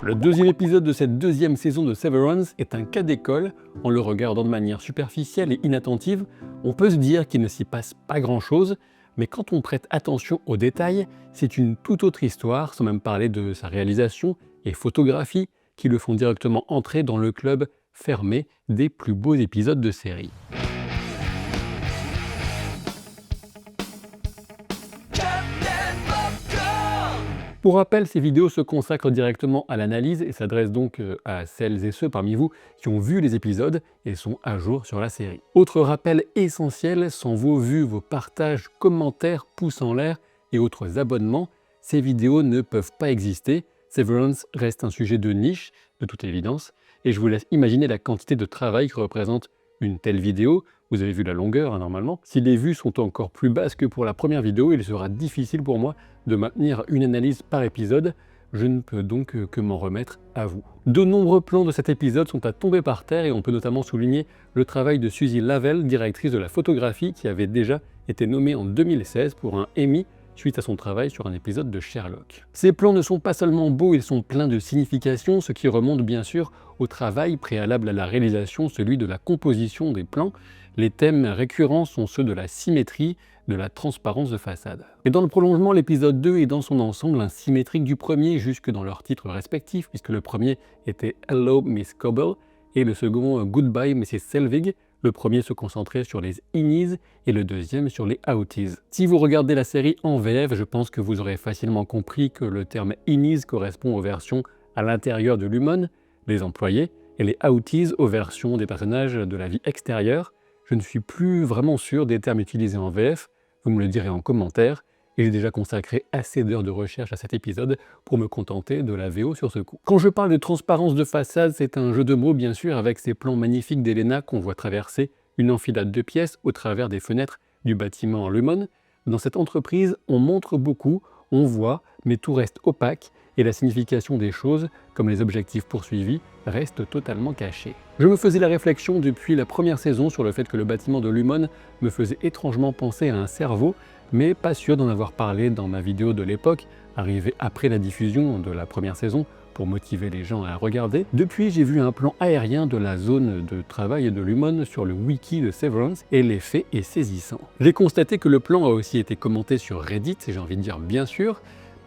Le deuxième épisode de cette deuxième saison de Severance est un cas d'école. En le regardant de manière superficielle et inattentive, on peut se dire qu'il ne s'y passe pas grand-chose, mais quand on prête attention aux détails, c'est une toute autre histoire, sans même parler de sa réalisation et photographie, qui le font directement entrer dans le club fermé des plus beaux épisodes de série. Pour rappel, ces vidéos se consacrent directement à l'analyse et s'adressent donc à celles et ceux parmi vous qui ont vu les épisodes et sont à jour sur la série. Autre rappel essentiel, sans vos vues, vos partages, commentaires, pouces en l'air et autres abonnements, ces vidéos ne peuvent pas exister. Severance reste un sujet de niche, de toute évidence, et je vous laisse imaginer la quantité de travail que représente une telle vidéo. Vous avez vu la longueur normalement. Si les vues sont encore plus basses que pour la première vidéo, il sera difficile pour moi de maintenir une analyse par épisode. Je ne peux donc que m'en remettre à vous. De nombreux plans de cet épisode sont à tomber par terre et on peut notamment souligner le travail de Suzy Lavelle, directrice de la photographie, qui avait déjà été nommée en 2016 pour un Emmy suite à son travail sur un épisode de Sherlock. Ces plans ne sont pas seulement beaux, ils sont pleins de signification, ce qui remonte bien sûr au travail préalable à la réalisation, celui de la composition des plans. Les thèmes récurrents sont ceux de la symétrie, de la transparence de façade. Et dans le prolongement, l'épisode 2 est dans son ensemble un symétrique du premier jusque dans leurs titres respectifs, puisque le premier était Hello Miss Cobble et le second Goodbye Mrs. Selvig. Le premier se concentrait sur les innies et le deuxième sur les outies. Si vous regardez la série en VF, je pense que vous aurez facilement compris que le terme innies correspond aux versions à l'intérieur de Lumon, les employés, et les outies aux versions des personnages de la vie extérieure. Je ne suis plus vraiment sûr des termes utilisés en VF, vous me le direz en commentaire, et j'ai déjà consacré assez d'heures de recherche à cet épisode pour me contenter de la VO sur ce coup. Quand je parle de transparence de façade, c'est un jeu de mots bien sûr avec ces plans magnifiques d'Elena qu'on voit traverser une enfilade de pièces au travers des fenêtres du bâtiment Lumon. Dans cette entreprise, on montre beaucoup, on voit, mais tout reste opaque et la signification des choses, comme les objectifs poursuivis, reste totalement cachée. Je me faisais la réflexion depuis la première saison sur le fait que le bâtiment de Lumon me faisait étrangement penser à un cerveau, mais pas sûr d'en avoir parlé dans ma vidéo de l'époque, arrivée après la diffusion de la première saison, pour motiver les gens à regarder. Depuis, j'ai vu un plan aérien de la zone de travail de Lumon sur le wiki de Severance et l'effet est saisissant. J'ai constaté que le plan a aussi été commenté sur Reddit, et j'ai envie de dire bien sûr,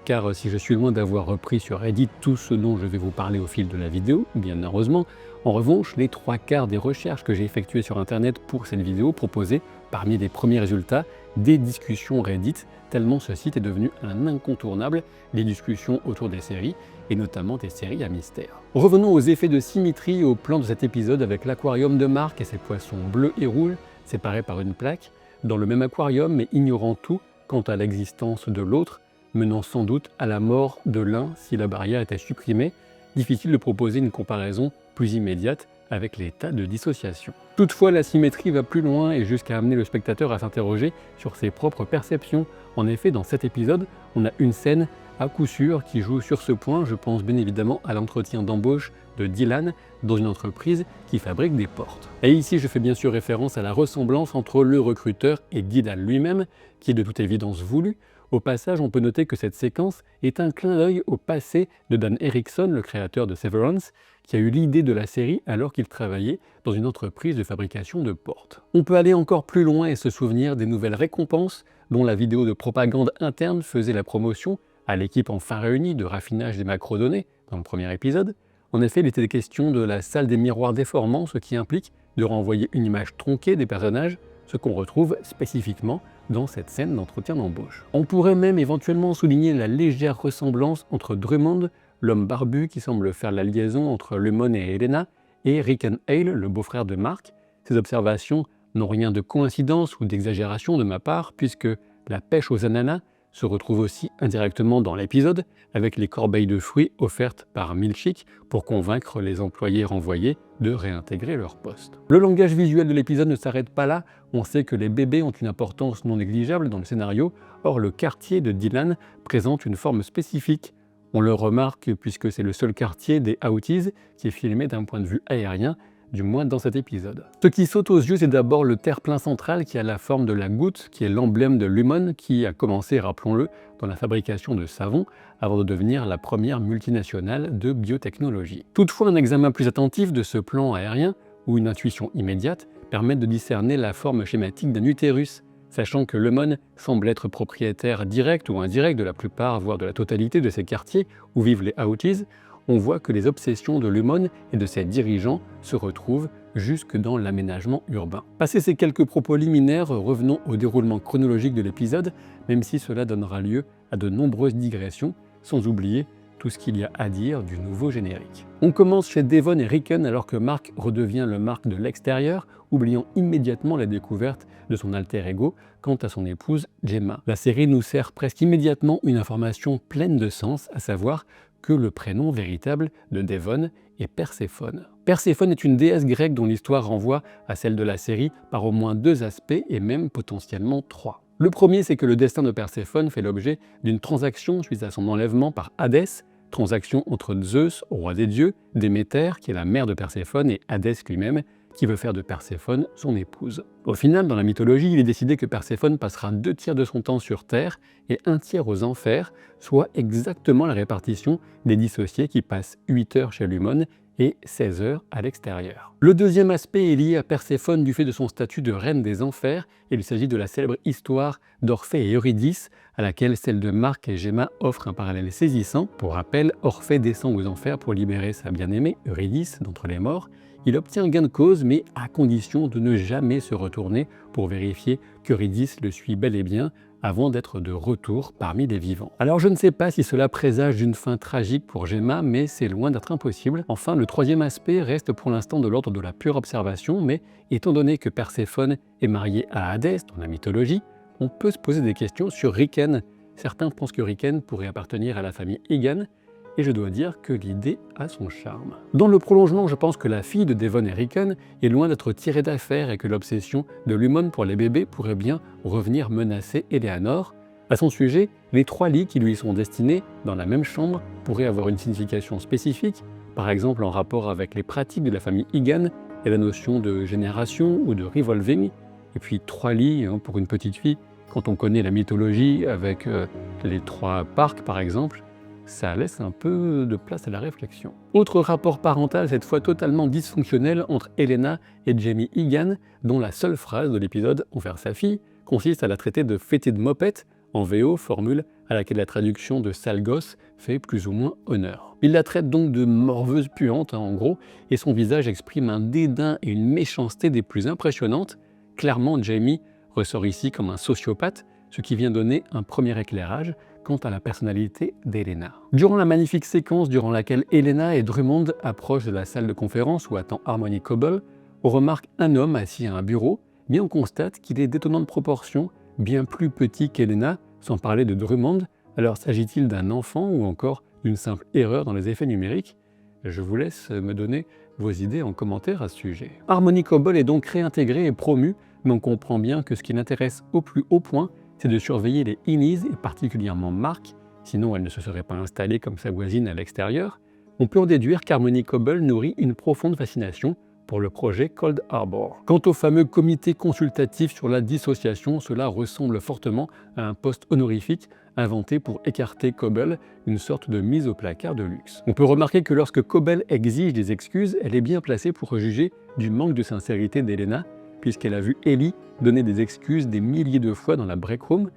car si je suis loin d'avoir repris sur Reddit tout ce dont je vais vous parler au fil de la vidéo, bien heureusement, en revanche, les 3/4 des recherches que j'ai effectuées sur Internet pour cette vidéo proposaient, parmi les premiers résultats, des discussions Reddit, tellement ce site est devenu un incontournable des discussions autour des séries, et notamment des séries à mystère. Revenons aux effets de symétrie au plan de cet épisode avec l'aquarium de Mark et ses poissons bleus et rouges, séparés par une plaque, dans le même aquarium mais ignorant tout quant à l'existence de l'autre, menant sans doute à la mort de l'un si la barrière était supprimée. Difficile de proposer une comparaison plus immédiate avec l'état de dissociation. Toutefois, la symétrie va plus loin et jusqu'à amener le spectateur à s'interroger sur ses propres perceptions. En effet, dans cet épisode, on a une scène à coup sûr qui joue sur ce point. Je pense bien évidemment à l'entretien d'embauche de Dylan dans une entreprise qui fabrique des portes. Et ici, je fais bien sûr référence à la ressemblance entre le recruteur et Dylan lui-même, qui est de toute évidence voulu. Au passage, on peut noter que cette séquence est un clin d'œil au passé de Dan Erickson, le créateur de Severance, qui a eu l'idée de la série alors qu'il travaillait dans une entreprise de fabrication de portes. On peut aller encore plus loin et se souvenir des nouvelles récompenses dont la vidéo de propagande interne faisait la promotion à l'équipe enfin réunie de raffinage des macrodonnées dans le premier épisode. En effet, il était question de la salle des miroirs déformants, ce qui implique de renvoyer une image tronquée des personnages, ce qu'on retrouve spécifiquement dans cette scène d'entretien d'embauche. On pourrait même éventuellement souligner la légère ressemblance entre Drummond, l'homme barbu qui semble faire la liaison entre Lumon et Elena, et Rickon Hale, le beau-frère de Mark. Ces observations n'ont rien de coïncidence ou d'exagération de ma part, puisque la pêche aux ananas se retrouve aussi indirectement dans l'épisode, avec les corbeilles de fruits offertes par Milchick pour convaincre les employés renvoyés de réintégrer leur poste. Le langage visuel de l'épisode ne s'arrête pas là, on sait que les bébés ont une importance non négligeable dans le scénario, or le quartier de Dylan présente une forme spécifique. On le remarque puisque c'est le seul quartier des outies qui est filmé d'un point de vue aérien, du moins dans cet épisode. Ce qui saute aux yeux, c'est d'abord le terre-plein central qui a la forme de la goutte, qui est l'emblème de Lumon, qui a commencé, rappelons-le, dans la fabrication de savon, avant de devenir la première multinationale de biotechnologie. Toutefois, un examen plus attentif de ce plan aérien, ou une intuition immédiate, permet de discerner la forme schématique d'un utérus, sachant que Lumon semble être propriétaire direct ou indirect de la plupart, voire de la totalité de ces quartiers où vivent les Houthis. On voit que les obsessions de Lumon et de ses dirigeants se retrouvent jusque dans l'aménagement urbain. Passé ces quelques propos liminaires, revenons au déroulement chronologique de l'épisode, même si cela donnera lieu à de nombreuses digressions, sans oublier tout ce qu'il y a à dire du nouveau générique. On commence chez Devon et Rickon alors que Mark redevient le Mark de l'extérieur, oubliant immédiatement la découverte de son alter ego quant à son épouse Gemma. La série nous sert presque immédiatement une information pleine de sens, à savoir que le prénom véritable de Devon est Perséphone. Perséphone est une déesse grecque dont l'histoire renvoie à celle de la série par au moins 2 aspects et même potentiellement 3. Le premier, c'est que le destin de Perséphone fait l'objet d'une transaction suite à son enlèvement par Hadès, transaction entre Zeus, roi des dieux, Déméter, qui est la mère de Perséphone, et Hadès lui-même, qui veut faire de Perséphone son épouse. Au final, dans la mythologie, il est décidé que Perséphone passera 2 tiers de son temps sur Terre et 1 tiers aux enfers, soit exactement la répartition des dissociés qui passent 8 heures chez Lumon et 16 heures à l'extérieur. Le deuxième aspect est lié à Perséphone du fait de son statut de reine des enfers, et il s'agit de la célèbre histoire d'Orphée et Eurydice, à laquelle celle de Mark et Gemma offre un parallèle saisissant. Pour rappel, Orphée descend aux enfers pour libérer sa bien-aimée, Eurydice, d'entre les morts. Il obtient gain de cause, mais à condition de ne jamais se retourner pour vérifier qu'Eurydice le suit bel et bien avant d'être de retour parmi les vivants. Alors je ne sais pas si cela présage d'une fin tragique pour Gemma, mais c'est loin d'être impossible. Enfin, le troisième aspect reste pour l'instant de l'ordre de la pure observation, mais étant donné que Perséphone est mariée à Hadès dans la mythologie, on peut se poser des questions sur Rickon. Certains pensent que Rickon pourrait appartenir à la famille Egan, et je dois dire que l'idée a son charme. Dans le prolongement, je pense que la fille de Devon et Rickon est loin d'être tirée d'affaire et que l'obsession de Lumon pour les bébés pourrait bien revenir menacer Eleanor. À son sujet, les 3 lits qui lui sont destinés dans la même chambre pourraient avoir une signification spécifique, par exemple en rapport avec les pratiques de la famille Egan et la notion de génération ou de revolving. Et puis 3 lits pour une petite fille, quand on connaît la mythologie avec les 3 parcs par exemple, ça laisse un peu de place à la réflexion. Autre rapport parental, cette fois totalement dysfonctionnel, entre Elena et Jamie Egan, dont la seule phrase de l'épisode envers sa fille consiste à la traiter de fétide mopette, en VO, formule à laquelle la traduction de sale gosse fait plus ou moins honneur. Il la traite donc de morveuse puante, en gros, et son visage exprime un dédain et une méchanceté des plus impressionnantes. Clairement, Jamie ressort ici comme un sociopathe, ce qui vient donner un premier éclairage quant à la personnalité d'Elena. Durant la magnifique séquence durant laquelle Elena et Drummond approchent de la salle de conférence où attend Harmony Coble, on remarque un homme assis à un bureau, mais on constate qu'il est d'étonnantes proportions, bien plus petit qu'Elena, sans parler de Drummond. Alors s'agit-il d'un enfant ou encore d'une simple erreur dans les effets numériques? Je vous laisse me donner vos idées en commentaire à ce sujet. Harmony Coble est donc réintégrée et promue, mais on comprend bien que ce qui l'intéresse au plus haut point, c'est de surveiller les Innis et particulièrement Mark, sinon elle ne se serait pas installée comme sa voisine à l'extérieur. On peut en déduire qu'Harmony Coble nourrit une profonde fascination pour le projet Cold Harbor. Quant au fameux comité consultatif sur la dissociation, cela ressemble fortement à un poste honorifique inventé pour écarter Coble, une sorte de mise au placard de luxe. On peut remarquer que lorsque Coble exige des excuses, elle est bien placée pour juger du manque de sincérité d'Elena, puisqu'elle a vu Ellie donner des excuses des milliers de fois dans la break room,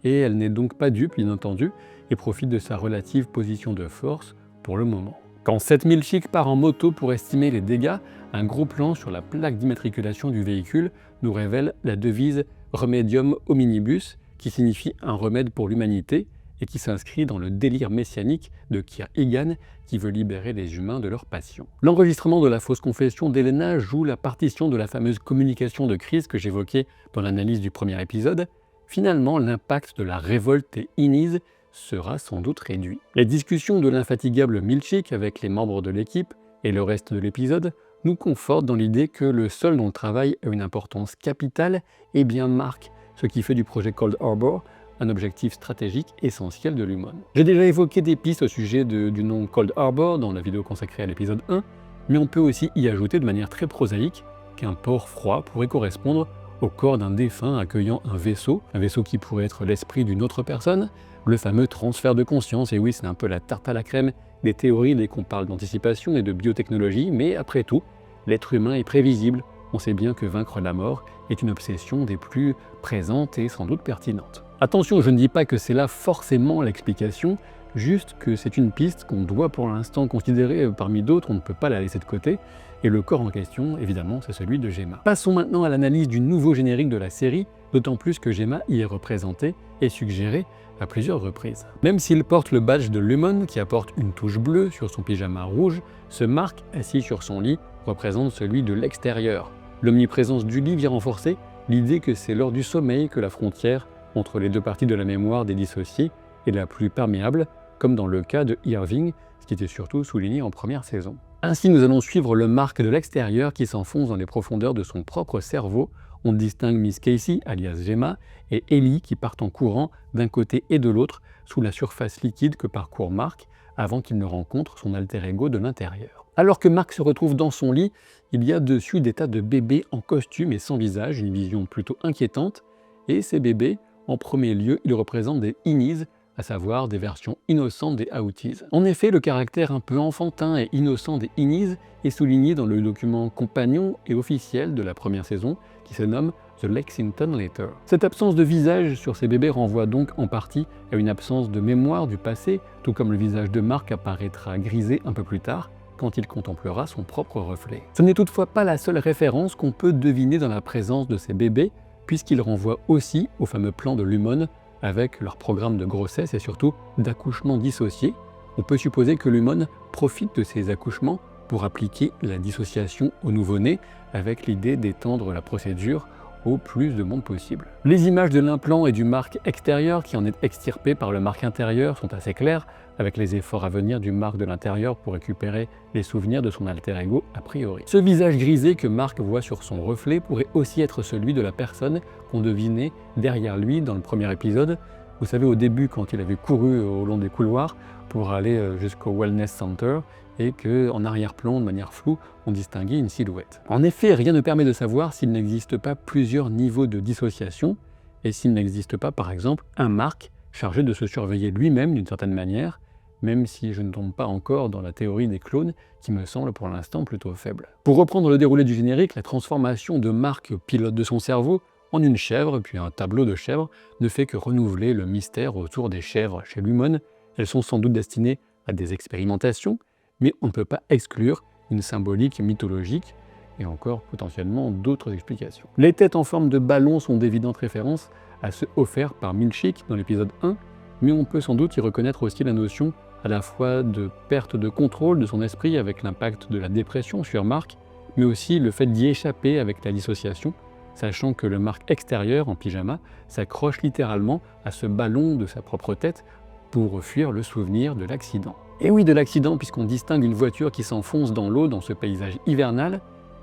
et elle n'est donc pas dupe, bien entendu, et profite de sa relative position de force pour le moment. Quand Seth Milchick part en moto pour estimer les dégâts, un gros plan sur la plaque d'immatriculation du véhicule nous révèle la devise « Remedium hominibus », qui signifie un remède pour l'humanité, et qui s'inscrit dans le délire messianique de Kir Egan qui veut libérer les humains de leur passion. L'enregistrement de la fausse confession d'Elena joue la partition de la fameuse communication de crise que j'évoquais dans l'analyse du premier épisode. Finalement, l'impact de la révolte des Innis sera sans doute réduit. Les discussions de l'infatigable Milchick avec les membres de l'équipe et le reste de l'épisode nous confortent dans l'idée que le seul dont le travail a une importance capitale est bien Mark, ce qui fait du projet Cold Harbor un objectif stratégique essentiel de Lumon. J'ai déjà évoqué des pistes au sujet du nom Cold Harbor dans la vidéo consacrée à l'épisode 1, Mais on peut aussi y ajouter de manière très prosaïque qu'un port froid pourrait correspondre au corps d'un défunt accueillant un vaisseau qui pourrait être l'esprit d'une autre personne, le fameux transfert de conscience. Et oui, c'est un peu la tarte à la crème des théories dès qu'on parle d'anticipation et de biotechnologie, mais après tout, l'être humain est prévisible. On sait bien que vaincre la mort est une obsession des plus présentes et sans doute pertinentes. Attention, je ne dis pas que c'est là forcément l'explication, juste que c'est une piste qu'on doit pour l'instant considérer parmi d'autres, on ne peut pas la laisser de côté, et le corps en question, évidemment, c'est celui de Jemma. Passons maintenant à l'analyse du nouveau générique de la série, d'autant plus que Jemma y est représentée et suggérée à plusieurs reprises. Même s'il porte le badge de Lumon, qui apporte une touche bleue sur son pyjama rouge, ce Mark, assis sur son lit, représente celui de l'extérieur. L'omniprésence du lit vient renforcer l'idée que c'est lors du sommeil que la frontière entre les deux parties de la mémoire des dissociés est la plus perméable, comme dans le cas de Irving, ce qui était surtout souligné en première saison. Ainsi, nous allons suivre le Mark de l'extérieur qui s'enfonce dans les profondeurs de son propre cerveau. On distingue Miss Casey, alias Jemma, et Ellie qui partent en courant d'un côté et de l'autre sous la surface liquide que parcourt Mark avant qu'il ne rencontre son alter ego de l'intérieur. Alors que Mark se retrouve dans son lit, il y a dessus des tas de bébés en costume et sans visage, une vision plutôt inquiétante. Et ces bébés, en premier lieu, ils représentent des Innies, à savoir des versions innocentes des Outies. En effet, le caractère un peu enfantin et innocent des Innies est souligné dans le document compagnon et officiel de la première saison, qui se nomme The Lexington Letter. Cette absence de visage sur ces bébés renvoie donc en partie à une absence de mémoire du passé, tout comme le visage de Mark apparaîtra grisé un peu plus tard, quand il contemplera son propre reflet. Ce n'est toutefois pas la seule référence qu'on peut deviner dans la présence de ces bébés, puisqu'il renvoie aussi au fameux plan de Lumon avec leur programme de grossesse et surtout d'accouchement dissocié. On peut supposer que Lumon profite de ces accouchements pour appliquer la dissociation au nouveau-né avec l'idée d'étendre la procédure au plus de monde possible. Les images de l'implant et du Mark extérieur qui en est extirpé par le Mark intérieur sont assez claires, avec les efforts à venir du Mark de l'intérieur pour récupérer les souvenirs de son alter ego a priori. Ce visage grisé que Mark voit sur son reflet pourrait aussi être celui de la personne qu'on devinait derrière lui dans le premier épisode. Vous savez, au début, quand il avait couru au long des couloirs pour aller jusqu'au Wellness Center, et qu'en arrière-plan, de manière floue, on distinguait une silhouette. En effet, rien ne permet de savoir s'il n'existe pas plusieurs niveaux de dissociation, et s'il n'existe pas, par exemple, un Mark chargé de se surveiller lui-même d'une certaine manière, même si je ne tombe pas encore dans la théorie des clones, qui me semble pour l'instant plutôt faible. Pour reprendre le déroulé du générique, la transformation de Mark, pilote de son cerveau, en une chèvre, puis un tableau de chèvres, ne fait que renouveler le mystère autour des chèvres chez Lumon. Elles sont sans doute destinées à des expérimentations, mais on ne peut pas exclure une symbolique mythologique et encore potentiellement d'autres explications. Les têtes en forme de ballon sont d'évidentes références à ceux offerts par Milchick dans l'épisode 1, mais on peut sans doute y reconnaître aussi la notion à la fois de perte de contrôle de son esprit avec l'impact de la dépression sur Mark, mais aussi le fait d'y échapper avec la dissociation, sachant que le Mark extérieur en pyjama s'accroche littéralement à ce ballon de sa propre tête pour fuir le souvenir de l'accident. Et oui, de l'accident, puisqu'on distingue une voiture qui s'enfonce dans l'eau dans ce paysage hivernal,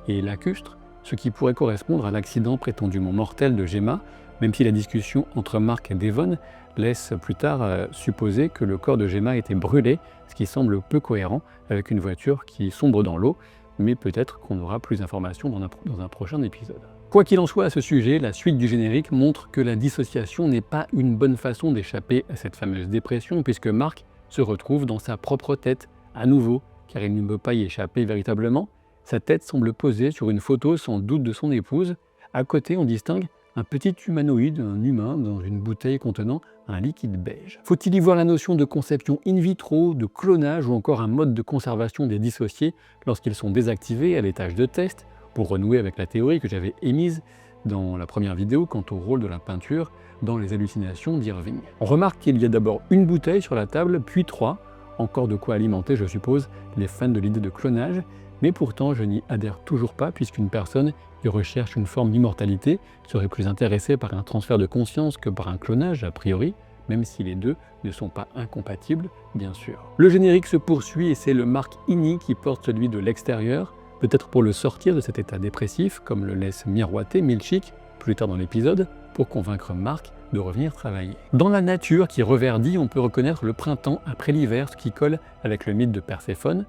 et lacustre, ce qui pourrait correspondre à l'accident prétendument mortel de Jemma, même si la discussion entre Mark et Devon laisse plus tard supposer que le corps de Jemma a été brûlé, ce qui semble peu cohérent avec une voiture qui sombre dans l'eau, mais peut-être qu'on aura plus d'informations dans un prochain épisode. Quoi qu'il en soit à ce sujet, la suite du générique montre que la dissociation n'est pas une bonne façon d'échapper à cette fameuse dépression, puisque Mark se retrouve dans sa propre tête, à nouveau, car il ne peut pas y échapper véritablement. Sa tête semble posée sur une photo sans doute de son épouse. À côté, on distingue un petit humanoïde, un humain, dans une bouteille contenant un liquide beige. Faut-il y voir la notion de conception in vitro, de clonage ou encore un mode de conservation des dissociés lorsqu'ils sont désactivés à l'étage de test, pour renouer avec la théorie que j'avais émise dans la première vidéo quant au rôle de la peinture dans les hallucinations d'Irving. On remarque qu'il y a d'abord une bouteille sur la table, puis 3, encore de quoi alimenter, je suppose, les fans de l'idée de clonage, mais pourtant je n'y adhère toujours pas puisqu'une personne qui recherche une forme d'immortalité serait plus intéressée par un transfert de conscience que par un clonage a priori, même si les deux ne sont pas incompatibles, bien sûr. Le générique se poursuit et c'est le Mark Innie qui porte celui de l'extérieur, peut-être pour le sortir de cet état dépressif, comme le laisse miroiter Milchick plus tard dans l'épisode, pour convaincre Mark de revenir travailler. Dans la nature qui reverdit, on peut reconnaître le printemps après l'hiver, ce qui colle avec le mythe de Perséphone.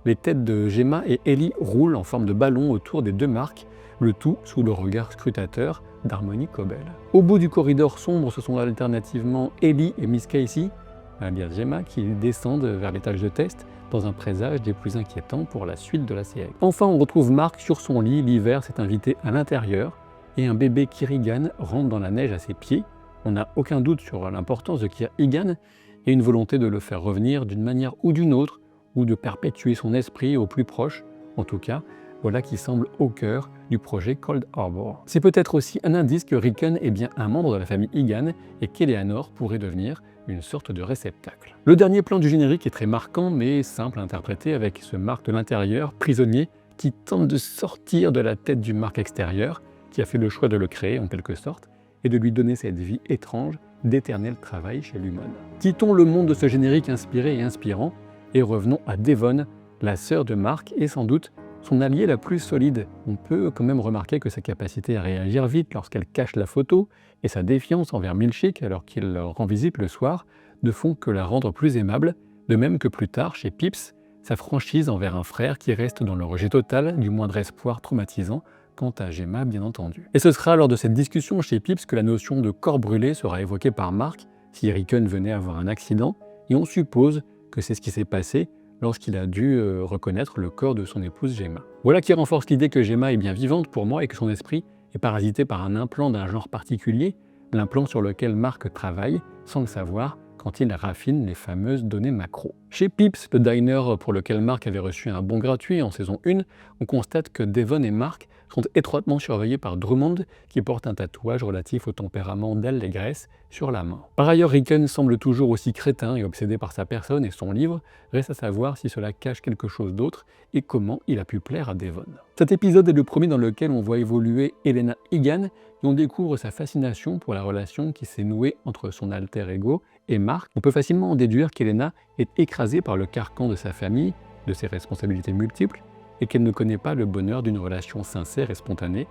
les têtes de Gemma et Ellie roulent en forme de ballon autour des deux marques, le tout sous le regard scrutateur d'Harmony Cobbel. Au bout du corridor sombre, ce sont alternativement Ellie et Miss Casey, alias Gemma, qui descendent vers l'étage de test, dans un présage des plus inquiétants pour la suite de la série. Enfin, on retrouve Mark sur son lit, l'hiver s'est invité à l'intérieur, et un bébé Kirigan rentre dans la neige à ses pieds. On n'a aucun doute sur l'importance de Kirigan, et une volonté de le faire revenir d'une manière ou d'une autre, ou de perpétuer son esprit au plus proche, en tout cas, voilà qui semble au cœur du projet Cold Harbor. C'est peut-être aussi un indice que Rickon est bien un membre de la famille Egan et qu'Eleanor pourrait devenir une sorte de réceptacle. Le dernier plan du générique est très marquant mais simple à interpréter avec ce Mark de l'intérieur, prisonnier, qui tente de sortir de la tête du Mark extérieur, qui a fait le choix de le créer en quelque sorte, et de lui donner cette vie étrange d'éternel travail chez Lumon. Quittons le monde de ce générique inspiré et inspirant, et revenons à Devon, la sœur de Mark et sans doute son alliée la plus solide. On peut quand même remarquer que sa capacité à réagir vite lorsqu'elle cache la photo et sa défiance envers Milchick alors qu'il leur rend visite le soir ne font que la rendre plus aimable, de même que plus tard chez Pips, sa franchise envers un frère qui reste dans le rejet total du moindre espoir traumatisant, quant à Gemma bien entendu. Et ce sera lors de cette discussion chez Pips que la notion de corps brûlé sera évoquée par Mark si Rickon venait avoir un accident, et on suppose que c'est ce qui s'est passé lorsqu'il a dû reconnaître le corps de son épouse Gemma. Voilà qui renforce l'idée que Gemma est bien vivante pour moi et que son esprit est parasité par un implant d'un genre particulier, l'implant sur lequel Mark travaille, sans le savoir, quand il raffine les fameuses données macro. Chez Pips, le diner pour lequel Mark avait reçu un bon gratuit en saison 1, on constate que Devon et Mark sont étroitement surveillés par Drummond, qui porte un tatouage relatif au tempérament d'allégresse sur la main. Par ailleurs, Rickon semble toujours aussi crétin et obsédé par sa personne et son livre, reste à savoir si cela cache quelque chose d'autre et comment il a pu plaire à Devon. Cet épisode est le premier dans lequel on voit évoluer Elena Egan et on découvre sa fascination pour la relation qui s'est nouée entre son alter ego et Mark. On peut facilement en déduire qu'Elena est écrasée par le carcan de sa famille, de ses responsabilités multiples, et qu'elle ne connaît pas le bonheur d'une relation sincère et spontanée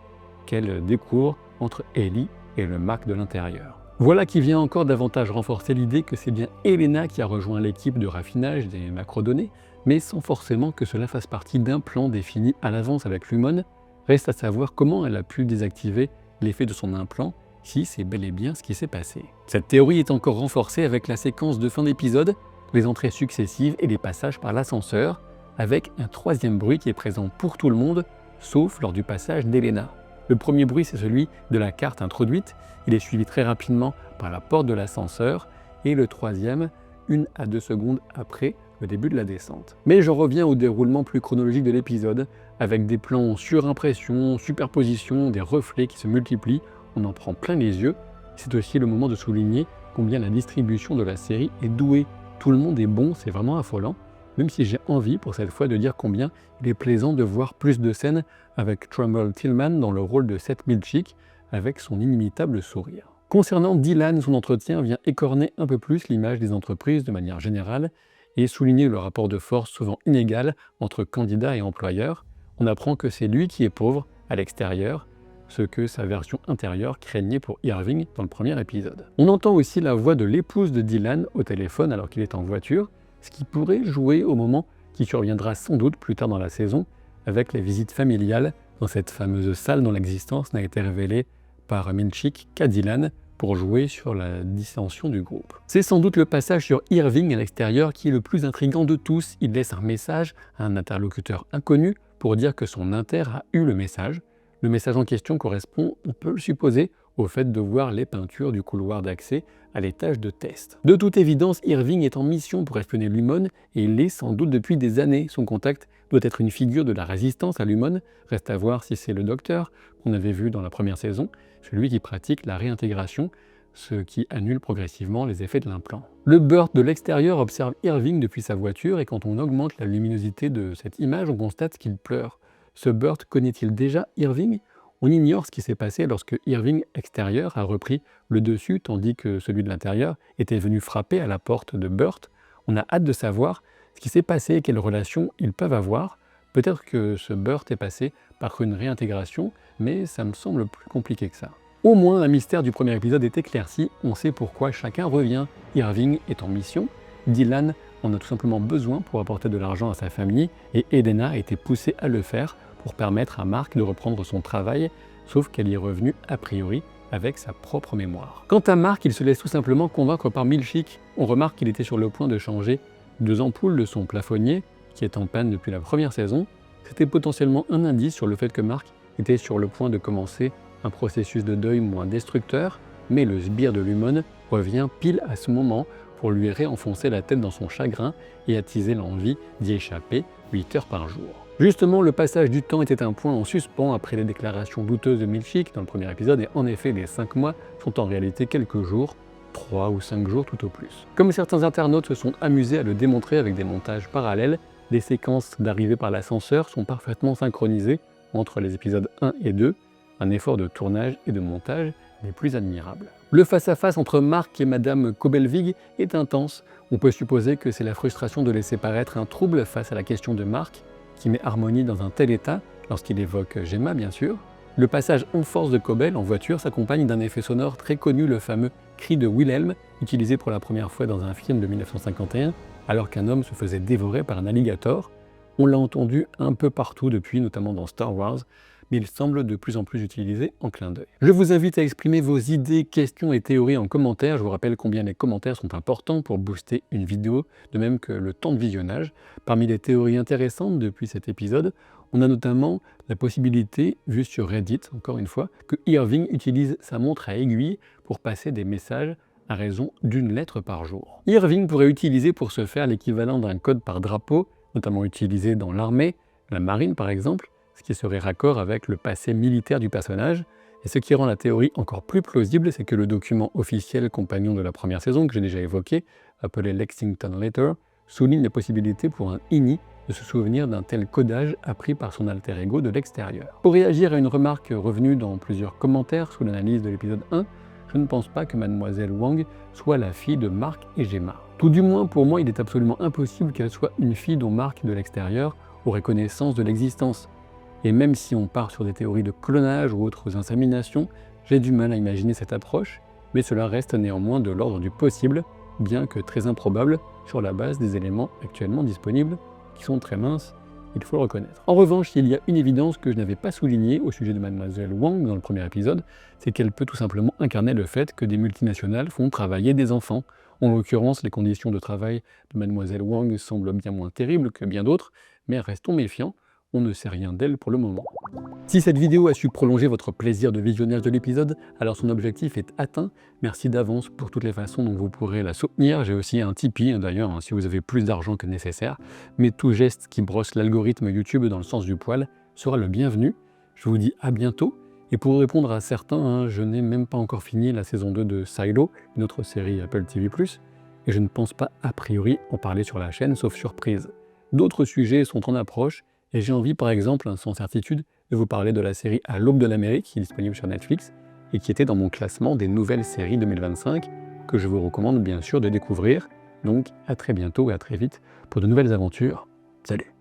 qu'elle découvre entre Ellie et le Mark de l'intérieur. Voilà qui vient encore davantage renforcer l'idée que c'est bien Elena qui a rejoint l'équipe de raffinage des macrodonnées, mais sans forcément que cela fasse partie d'un plan défini à l'avance avec Lumon. Reste à savoir comment elle a pu désactiver l'effet de son implant, si c'est bel et bien ce qui s'est passé. Cette théorie est encore renforcée avec la séquence de fin d'épisode, les entrées successives et les passages par l'ascenseur, avec un troisième bruit qui est présent pour tout le monde, sauf lors du passage d'Elena. Le premier bruit, c'est celui de la carte introduite, il est suivi très rapidement par la porte de l'ascenseur, et le troisième, 1 à 2 secondes après le début de la descente. Mais j'en reviens au déroulement plus chronologique de l'épisode, avec des plans surimpression, superposition, des reflets qui se multiplient, on en prend plein les yeux. C'est aussi le moment de souligner combien la distribution de la série est douée. Tout le monde est bon, c'est vraiment affolant. Même si j'ai envie pour cette fois de dire combien il est plaisant de voir plus de scènes avec Trumbull Tillman dans le rôle de Seth Milchick avec son inimitable sourire. Concernant Dylan, son entretien vient écorner un peu plus l'image des entreprises de manière générale et souligner le rapport de force souvent inégal entre candidats et employeurs. On apprend que c'est lui qui est pauvre à l'extérieur, ce que sa version intérieure craignait pour Irving dans le premier épisode. On entend aussi la voix de l'épouse de Dylan au téléphone alors qu'il est en voiture, ce qui pourrait jouer au moment qui surviendra sans doute plus tard dans la saison, avec les visites familiales dans cette fameuse salle dont l'existence n'a été révélée par Milchick qu'à Dylan pour jouer sur la dissension du groupe. C'est sans doute le passage sur Irving à l'extérieur qui est le plus intriguant de tous. Il laisse un message à un interlocuteur inconnu pour dire que son inter a eu le message. Le message en question correspond, on peut le supposer, au fait de voir les peintures du couloir d'accès à l'étage de test. De toute évidence, Irving est en mission pour espionner Lumon et il l'est sans doute depuis des années. Son contact doit être une figure de la résistance à Lumon. Reste à voir si c'est le docteur qu'on avait vu dans la première saison, celui qui pratique la réintégration, ce qui annule progressivement les effets de l'implant. Le Burt de l'extérieur observe Irving depuis sa voiture et quand on augmente la luminosité de cette image, on constate qu'il pleure. Ce Burt connaît-il déjà Irving ? On ignore ce qui s'est passé lorsque Irving extérieur a repris le dessus tandis que celui de l'intérieur était venu frapper à la porte de Burt. On a hâte de savoir ce qui s'est passé et quelles relations ils peuvent avoir. Peut-être que ce Burt est passé par une réintégration, mais ça me semble plus compliqué que ça. Au moins, un mystère du premier épisode est éclairci, on sait pourquoi chacun revient. Irving est en mission, Dylan en a tout simplement besoin pour apporter de l'argent à sa famille, et Edena a été poussée à le faire pour permettre à Mark de reprendre son travail, sauf qu'elle y est revenue a priori avec sa propre mémoire. Quant à Mark, il se laisse tout simplement convaincre par Milchick. On remarque qu'il était sur le point de changer 2 ampoules de son plafonnier, qui est en panne depuis la première saison. C'était potentiellement un indice sur le fait que Mark était sur le point de commencer un processus de deuil moins destructeur, mais le sbire de Lumon revient pile à ce moment pour lui réenfoncer la tête dans son chagrin et attiser l'envie d'y échapper 8 heures par jour. Justement, le passage du temps était un point en suspens après les déclarations douteuses de Milchick dans le premier épisode, et en effet, les 5 mois sont en réalité quelques jours, 3 ou 5 jours tout au plus. Comme certains internautes se sont amusés à le démontrer avec des montages parallèles, les séquences d'arrivée par l'ascenseur sont parfaitement synchronisées entre les épisodes 1 et 2, un effort de tournage et de montage les plus admirables. Le face-à-face entre Mark et Madame Kobelvig est intense. On peut supposer que c'est la frustration de laisser paraître un trouble face à la question de Mark, qui met Harmony dans un tel état, lorsqu'il évoque Gemma bien sûr. Le passage en force de Kobel en voiture s'accompagne d'un effet sonore très connu, le fameux cri de Wilhelm, utilisé pour la première fois dans un film de 1951, alors qu'un homme se faisait dévorer par un alligator. On l'a entendu un peu partout depuis, notamment dans Star Wars, mais il semble de plus en plus utilisé en clin d'œil. Je vous invite à exprimer vos idées, questions et théories en commentaire. Je vous rappelle combien les commentaires sont importants pour booster une vidéo, de même que le temps de visionnage. Parmi les théories intéressantes depuis cet épisode, on a notamment la possibilité, vue sur Reddit, encore une fois, que Irving utilise sa montre à aiguille pour passer des messages à raison d'une lettre par jour. Irving pourrait utiliser pour ce faire l'équivalent d'un code par drapeau, notamment utilisé dans l'armée, la marine par exemple, ce qui serait raccord avec le passé militaire du personnage. Et ce qui rend la théorie encore plus plausible, c'est que le document officiel compagnon de la première saison, que j'ai déjà évoqué, appelé Lexington Letter, souligne la possibilité pour un INI de se souvenir d'un tel codage appris par son alter ego de l'extérieur. Pour réagir à une remarque revenue dans plusieurs commentaires sous l'analyse de l'épisode 1, je ne pense pas que Mademoiselle Wang soit la fille de Mark et Gemma. Tout du moins, pour moi, il est absolument impossible qu'elle soit une fille dont Mark de l'extérieur aurait connaissance de l'existence. Et même si on part sur des théories de clonage ou autres inséminations, j'ai du mal à imaginer cette approche, mais cela reste néanmoins de l'ordre du possible, bien que très improbable sur la base des éléments actuellement disponibles, qui sont très minces, il faut le reconnaître. En revanche, il y a une évidence que je n'avais pas soulignée au sujet de Mademoiselle Wang dans le premier épisode, c'est qu'elle peut tout simplement incarner le fait que des multinationales font travailler des enfants. En l'occurrence, les conditions de travail de Mademoiselle Wang semblent bien moins terribles que bien d'autres, mais restons méfiants, on ne sait rien d'elle pour le moment. Si cette vidéo a su prolonger votre plaisir de visionnage de l'épisode, alors son objectif est atteint. Merci d'avance pour toutes les façons dont vous pourrez la soutenir. J'ai aussi un Tipeee d'ailleurs, si vous avez plus d'argent que nécessaire. Mais tout geste qui brosse l'algorithme YouTube dans le sens du poil sera le bienvenu. Je vous dis à bientôt. Et pour répondre à certains, je n'ai même pas encore fini la saison 2 de Silo, une autre série Apple TV+, et je ne pense pas a priori en parler sur la chaîne, sauf surprise. D'autres sujets sont en approche, et j'ai envie par exemple, sans certitude, de vous parler de la série À l'aube de l'Amérique, qui est disponible sur Netflix, et qui était dans mon classement des nouvelles séries 2025, que je vous recommande bien sûr de découvrir. Donc à très bientôt et à très vite pour de nouvelles aventures. Salut!